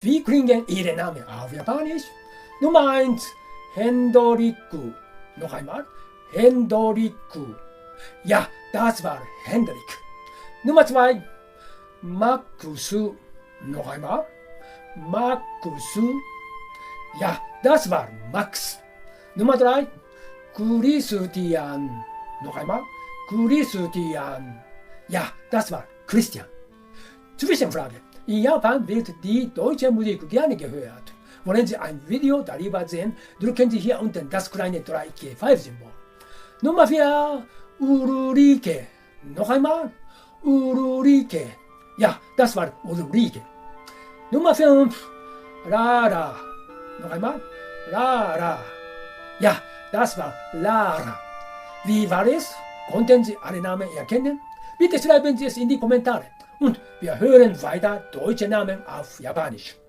Wie klingen Ihre Namen auf Japanisch? Nummer 1, Hendriku. Noch einmal, Hendriku. Ja, das war Hendrik. Nummer 2, Makusu. Noch einmal, Makusu. Ja, das war Max. Nummer 3, Christian. Noch einmal, Christian. Ja, das war Christian. Zwischenfrage. In Japan wird die deutsche Musik gerne gehört. Wollen Sie ein Video darüber sehen, drücken Sie hier unten das kleine 3G5-Symbol. Nummer 4, Ulrike. Noch einmal, Ulrike. Ja, das war Ulrike. Nummer 5, Lara. Noch einmal, Lara. Ja, das war Lara. Wie war es? Konnten Sie alle Namen erkennen? Bitte schreiben Sie es in die Kommentare. Und wir hören weiter deutsche Namen auf Japanisch.